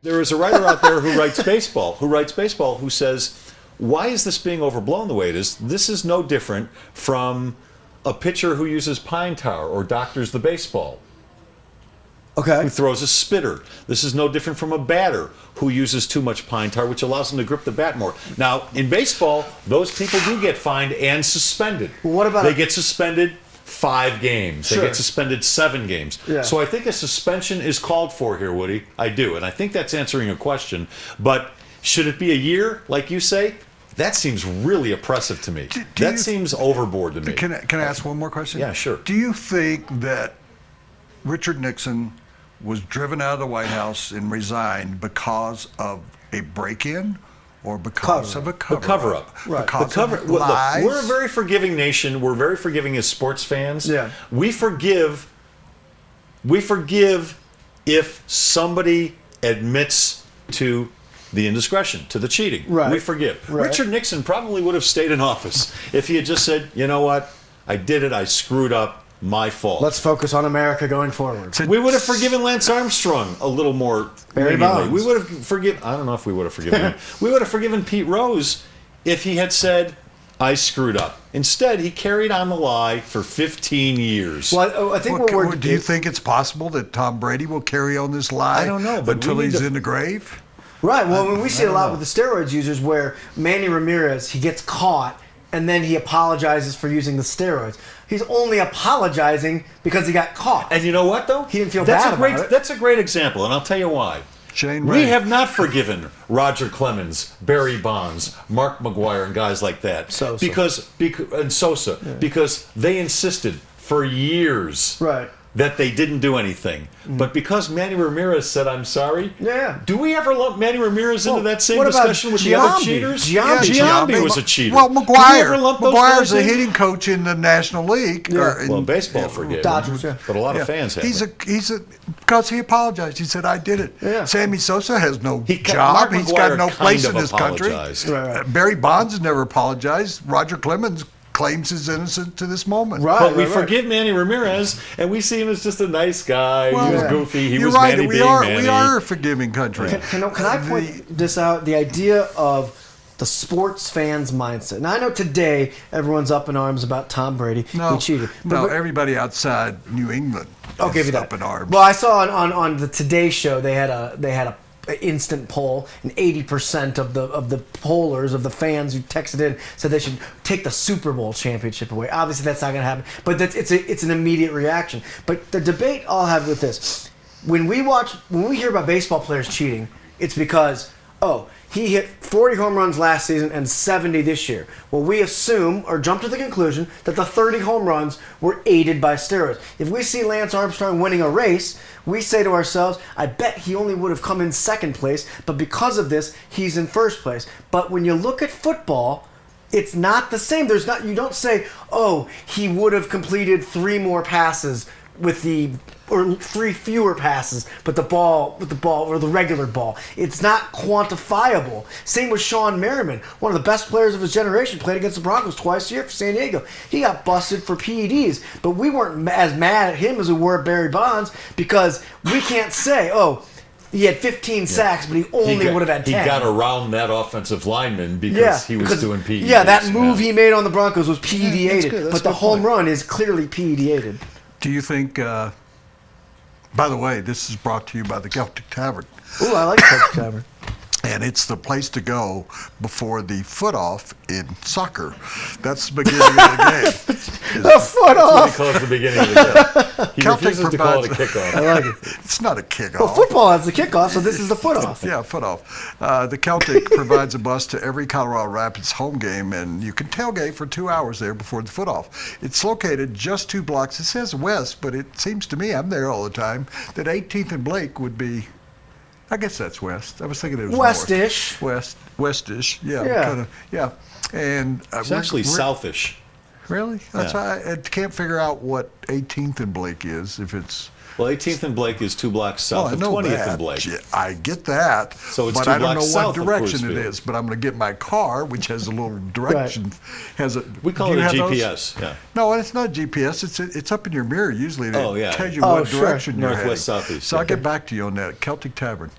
There is a writer out there who writes baseball, who says, why is this being overblown the way it is? This is no different from a pitcher who uses pine tar or doctors the baseball. Okay. Who throws a spitter. This is no different from a batter who uses too much pine tar, which allows them to grip the bat more. Now, in baseball, those people do get fined and suspended. Well, what about they get suspended 5 games. Sure. They get suspended 7 games. Yeah. So I think a suspension is called for here, Woody. I do. And I think that's answering a question. But should it be a year, like you say? That seems really oppressive to me. That seems overboard to me. Can I ask one more question? Yeah, sure. Do you think that Richard Nixon was driven out of the White House and resigned because of a break-in or because of a cover-up? The cover-up. Right. Because of Look, lies? we're a very forgiving nation. We're very forgiving as sports fans. Yeah. We forgive if somebody admits to the indiscretion, to the cheating. Right. We forgive. Right. Richard Nixon probably would have stayed in office if he had just said, you know what, I did it, I screwed up, my fault. Let's focus on America going forward. We would have forgiven Lance Armstrong a little more Barry leniently. Bonds. We would have forgiven. I don't know if we would have forgiven him. We would have forgiven Pete Rose if he had said, "I screwed up." Instead, he carried on the lie for 15 years. Well, I think do you think it's possible that Tom Brady will carry on this lie I don't know, but until we need he's to- in the grave? Right. Well, I mean, we see it a lot know. with the steroids users where Manny Ramirez, he gets caught and then he apologizes for using the steroids. He's only apologizing because he got caught. And you know what, though? He didn't feel that's bad a great, about it. That's a great example, and I'll tell you why. Shane We Ray. have not forgiven Roger Clemens, Barry Bonds, Mark McGwire, and guys like that. Sosa. Because they insisted for years Right. that they didn't do anything. But because Manny Ramirez said, I'm sorry, Yeah. do we ever lump Manny Ramirez into that same what about discussion with the other Giambi? cheaters? Giambi. Was a cheater. Well, Do we ever lump those McGuire's guys a in? hitting coach in the National League. Well, baseball forgave Dodgers, him, yeah. but a lot of fans have. Because he apologized. He said, I did it. Yeah. Sammy Sosa has no Mark job. He's got McGwire no place kind in of this country. apologized. Right. Barry Bonds has never apologized. Roger Clemens claims his innocence to this moment. Right. But we forgive Manny Ramirez, and we see him as just a nice guy. Well, he was yeah. goofy. He You're was right. Manny We being are, Manny. we are a forgiving country. Can I point this out? The idea of the sports fans' mindset. Now, I know today everyone's up in arms about Tom Brady. He cheated. No, everybody outside New England I'll give is you up that. in arms. Well, I saw on the Today Show they had a instant poll, and 80% of the pollers, of the fans who texted in, said they should take the Super Bowl championship away. Obviously, that's not going to happen, but it's an immediate reaction. But the debate I'll have with this: when we hear about baseball players cheating, it's because he hit 40 home runs last season and 70 this year. Well, we assume or jump to the conclusion that the 30 home runs were aided by steroids. If we see Lance Armstrong winning a race, we say to ourselves, I bet he only would have come in second place, but because of this, he's in first place. But when you look at football, it's not the same. You don't say, he would have completed 3 more passes or 3 fewer passes, but the ball or the regular ball. It's not quantifiable. Same with Sean Merriman, one of the best players of his generation, played against the Broncos twice a year for San Diego. He got busted for PEDs, but we weren't as mad at him as we were at Barry Bonds because we can't say, he had 15 sacks, but he only would have had 10. He got around that offensive lineman because he was doing PEDs. Yeah, that move he made on the Broncos was PED-aided, that's but the good home point. run is clearly PED-aided. Do you think, by the way, this is brought to you by the Celtic Tavern. Ooh, I like Celtic Tavern. And it's the place to go before the foot-off in soccer. That's the beginning of the game. The foot-off! He calls it the beginning of the game. He Celtic refuses to call it a provides- kickoff. I like it. It's not a kickoff. Well, football has the kickoff, so this is the foot-off. Yeah, foot-off. The Celtic provides a bus to every Colorado Rapids home game, and you can tailgate for 2 hours there before the foot-off. It's located just 2 blocks. It says west, but it seems to me, I'm there all the time, that 18th and Blake would be, I guess that's west. I was thinking it was West-ish. North. West-ish, yeah. Yeah. Kinda, yeah. And It's actually southish. Really? That's Yeah. why I can't figure out what 18th and Blake is, if it's... Well, 18th and Blake is 2 blocks south I of know 20th that. and Blake. Yeah, I get that. So it's but 2 I don't know blocks what south of direction it Coors Field. is. But I'm going to get my car, which has a little direction. We call do it you a have those? GPS. Yeah. No, it's not GPS. It's up in your mirror usually to Oh, yeah. tell you Oh, what sure. direction you're Northwest, heading. southeast, So I'll yeah. get back to you on that. Celtic Tavern.